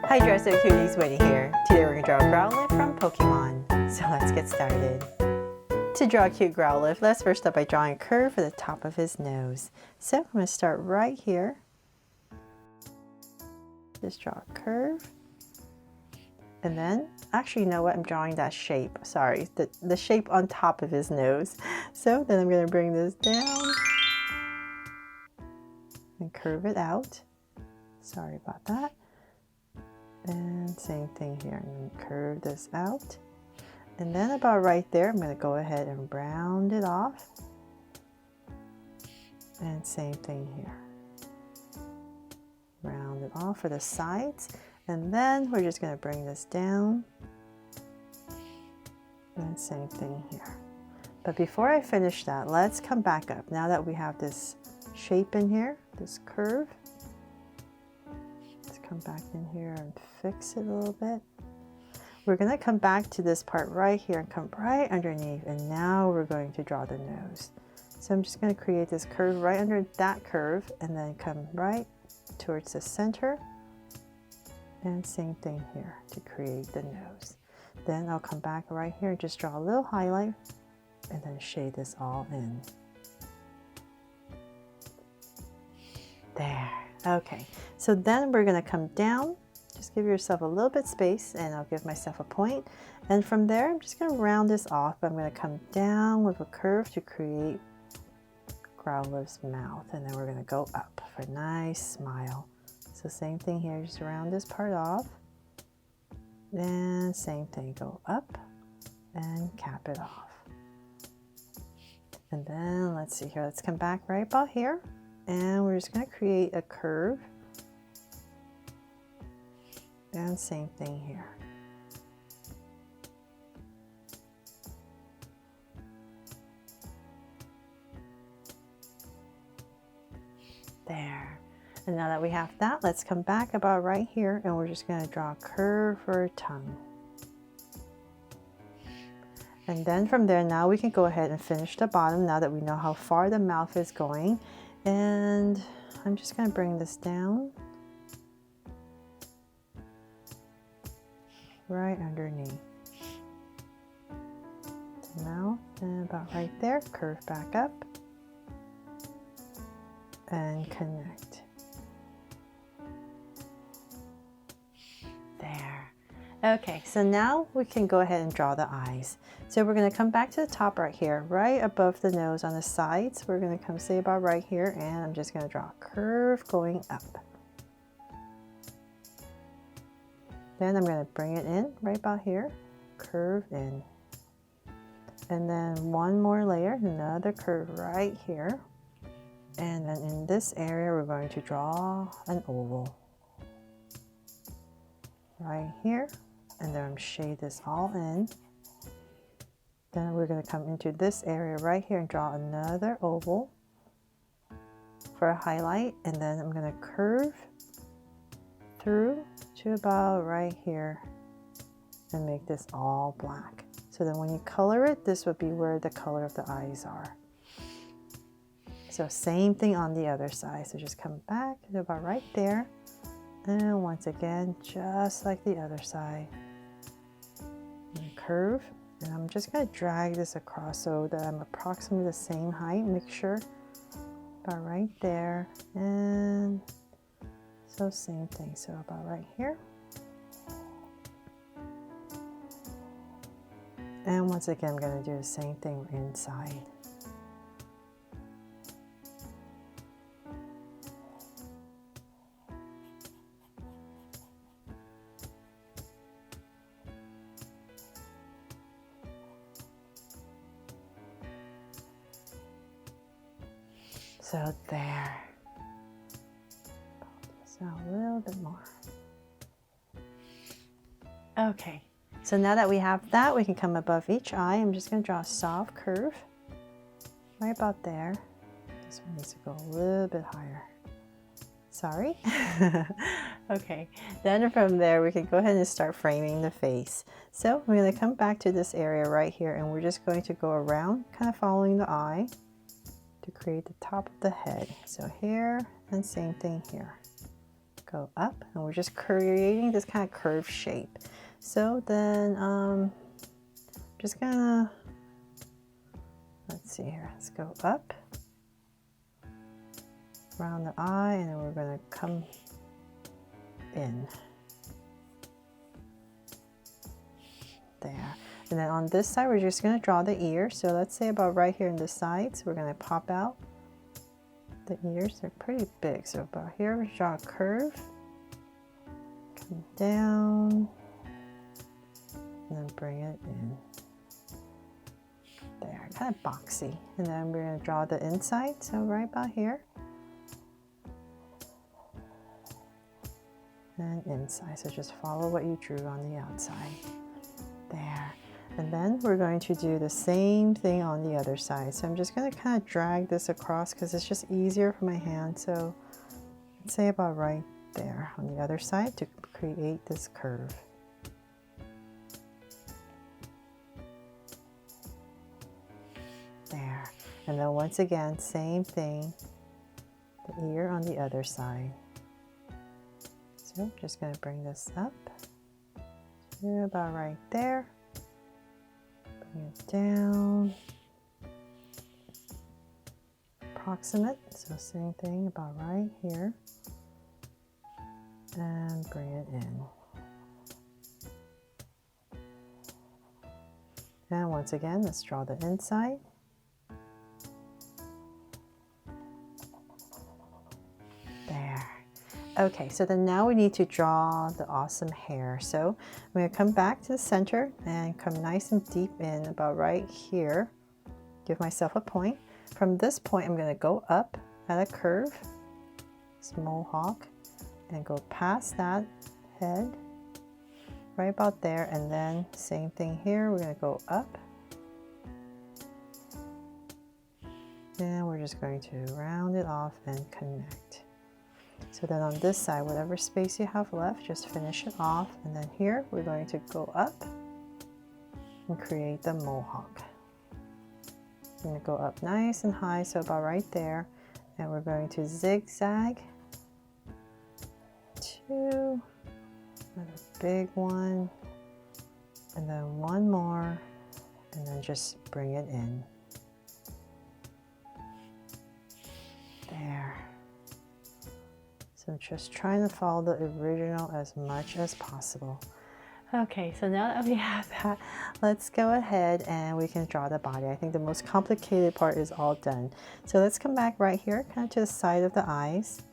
Hi Dresser Cuties, Winnie here. Today we're going to draw a Growlithe from Pokemon. So let's get started. To draw a cute Growlithe, let's first start by drawing a curve for the top of his nose. So I'm going to start right here. Just draw a curve. And then, actually you know what, I'm drawing that shape. Sorry, the shape on top of his nose. So then I'm going to bring this down and curve it out. Sorry about that. And same thing here, I'm going to curve this out. And then about right there, I'm going to go ahead and round it off. And same thing here. Round it off for the sides. And then we're just going to bring this down. And same thing here. But before I finish that, let's come back up. Now that we have this shape in here, this curve. Let's come back in here and fix it a little bit. We're going to come back to this part right here and come right underneath. And now we're going to draw the nose. So I'm just going to create this curve right under that curve and then come right towards the center. And same thing here to create the nose. Then I'll come back right here and just draw a little highlight and then shade this all in. There. Okay. So then we're going to come down. Just give yourself a little bit space and I'll give myself a point. And from there, I'm just going to round this off. I'm going to come down with a curve to create Growlithe's mouth. And then we're going to go up for a nice smile. So same thing here, just round this part off. Then same thing, go up and cap it off. And then let's see here, let's come back right about here. And we're just going to create a curve. And same thing here. There. And now that we have that, let's come back about right here and we're just going to draw a curve for a tongue. And then from there, now we can go ahead and finish the bottom now that we know how far the mouth is going. And I'm just going to bring this down right underneath the mouth and about right there, curve back up and connect. There. Okay, so now we can go ahead and draw the eyes. So we're going to come back to the top right here, right above the nose on the sides. We're going to come say about right here, and I'm just going to draw a curve going up. Then I'm going to bring it in right about here, curve in. And then one more layer, another curve right here. And then in this area, we're going to draw an oval. Right here, and then shade this all in. Then we're going to come into this area right here and draw another oval for a highlight, and then I'm going to curve through to about right here and make this all black. So then when you color it, this would be where the color of the eyes are. So same thing on the other side. So just come back to about right there. And once again, just like the other side, and curve, and I'm just going to drag this across so that I'm approximately the same height. Make sure about right there, and so same thing, so about right here. And once again, I'm going to do the same thing inside. So there. Just a little bit more. Okay, so now that we have that, we can come above each eye. I'm just going to draw a soft curve right about there. This one needs to go a little bit higher. Sorry. Okay, then from there we can go ahead and start framing the face. So we're going to come back to this area right here, and we're just going to go around, kind of following the eye, to create the top of the head. So here, and same thing here. go up, and we're just creating this kind of curved shape. So then just gonna, let's see here, let's go up around the eye, and then we're gonna come in there. And then on this side, we're just gonna draw the ear. So let's say about right here in the sides, we're gonna pop out the ears. They're pretty big. So about here, we draw a curve, come down, and then bring it in. There, kind of boxy. And then we're gonna draw the inside. So right about here. And inside. So just follow what you drew on the outside. There. And then we're going to do the same thing on the other side. So I'm just going to kind of drag this across because it's just easier for my hand. So let's say about right there on the other side to create this curve. There. And then once again, same thing, the ear on the other side. So I'm just going to bring this up to about right there. Bring it down. Approximate, so same thing about right here. And bring it in. And once again, let's draw the inside. There. Okay, so then now we need to draw the awesome hair. So I'm going to come back to the center and come nice and deep in about right here. Give myself a point. From this point, I'm going to go up at a curve, this mohawk, and go past that head, right about there. And then same thing here, we're going to go up. And we're just going to round it off and connect. So then on this side, whatever space you have left, just finish it off. And then here, we're going to go up and create the mohawk. I'm going to go up nice and high, so about right there. And we're going to zigzag 2, another big one, and then one more, and then just bring it in. There. So just trying to follow the original as much as possible. Okay, so now that we have that, let's go ahead and we can draw the body. I think the most complicated part is all done. So let's come back right here, kind of to the side of the eyes.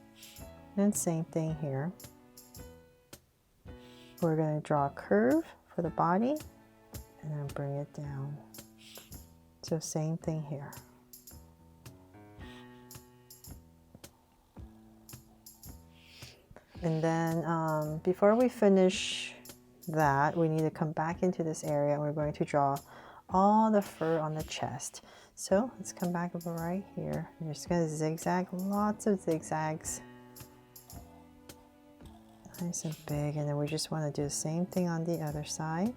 And same thing here. We're going to draw a curve for the body and then bring it down. So same thing here. And then before we finish that, we need to come back into this area and we're going to draw all the fur on the chest. So let's come back over right here. You're just going to zigzag, lots of zigzags. Nice and big. And then we just want to do the same thing on the other side.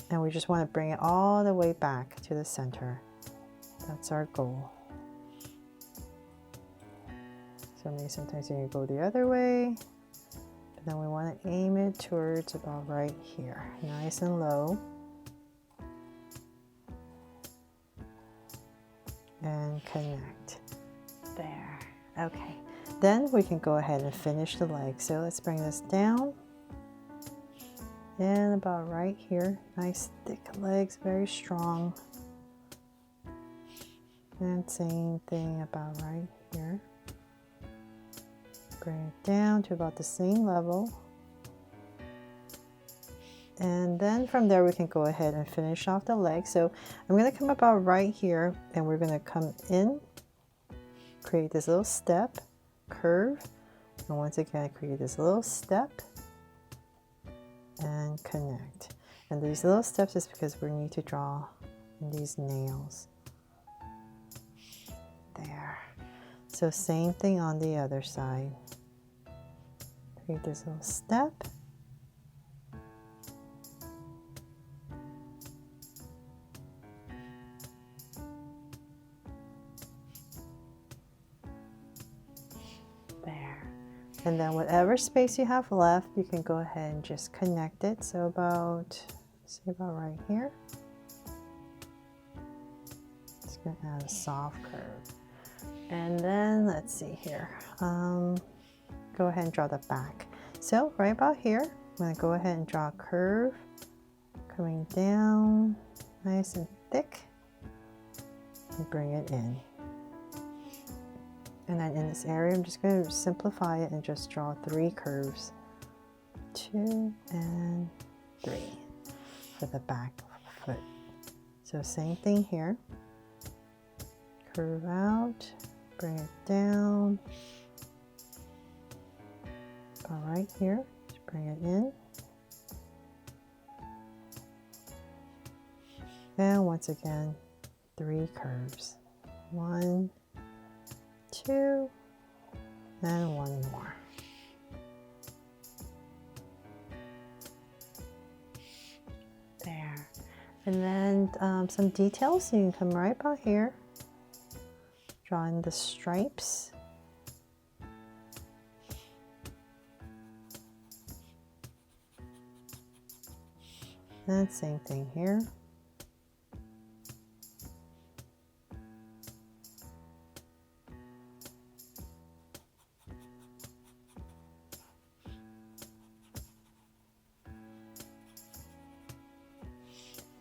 And we just want to bring it all the way back to the center. That's our goal. So maybe sometimes you go the other way, but then we want to aim it towards about right here, nice and low. And connect. There. Okay. Then we can go ahead and finish the leg. So let's bring this down. And about right here, nice thick legs, very strong. And same thing about right here. Bring it down to about the same level. And then from there we can go ahead and finish off the leg. So I'm going to come about right here and we're going to come in, create this little step, curve, and once again create this little step and connect. And these little steps is because we need to draw these nails. There. So same thing on the other side. Create this little step. And then whatever space you have left, you can go ahead and just connect it. So about, say about right here. Just gonna add a soft curve. And then let's see here. Go ahead and draw the back. So right about here, I'm gonna go ahead and draw a curve coming down, nice and thick, and bring it in. And then in this area, I'm just going to simplify it and just draw 3 curves. 2 and 3 for the back foot. So same thing here. Curve out, bring it down. All right here, just bring it in. And once again, 3 curves. 1, 2, and 1 more. There. And then some details, so you can come right about here, drawing the stripes. And same thing here.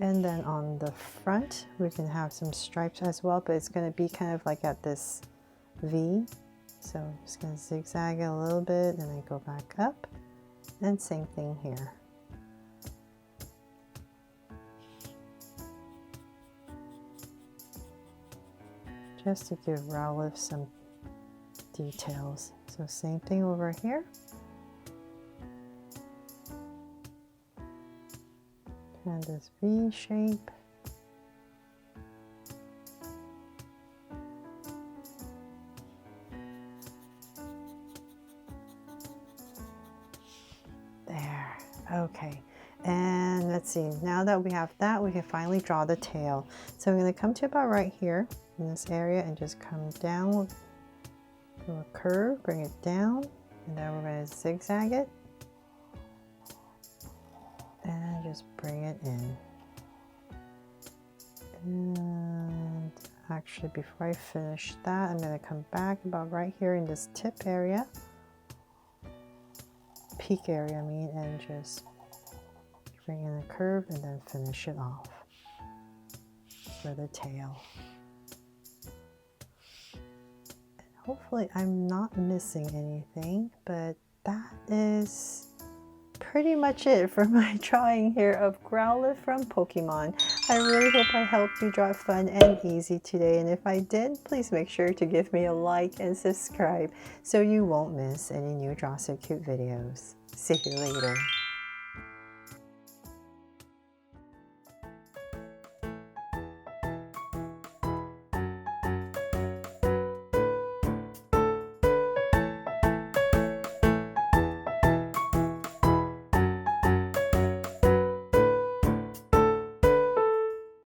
And then on the front, we can have some stripes as well, but it's going to be kind of like at this V. So I'm just going to zigzag it a little bit and then go back up. And same thing here. Just to give Growlithe some details. So same thing over here. And this V shape. There, okay. And let's see, now that we have that, we can finally draw the tail. So I'm going to come to about right here in this area and just come down to a curve, bring it down, and then we're going to zigzag it. And just bring it in. And actually, before I finish that, I'm going to come back about right here in this tip area, peak area, I mean, and just bring in a curve and then finish it off for the tail. And hopefully, I'm not missing anything, but that is pretty much it for my drawing here of Growlithe from Pokemon. I really hope I helped you draw fun and easy today, and if I did, please make sure to give me a like and subscribe so you won't miss any new Draw So Cute videos. See you later.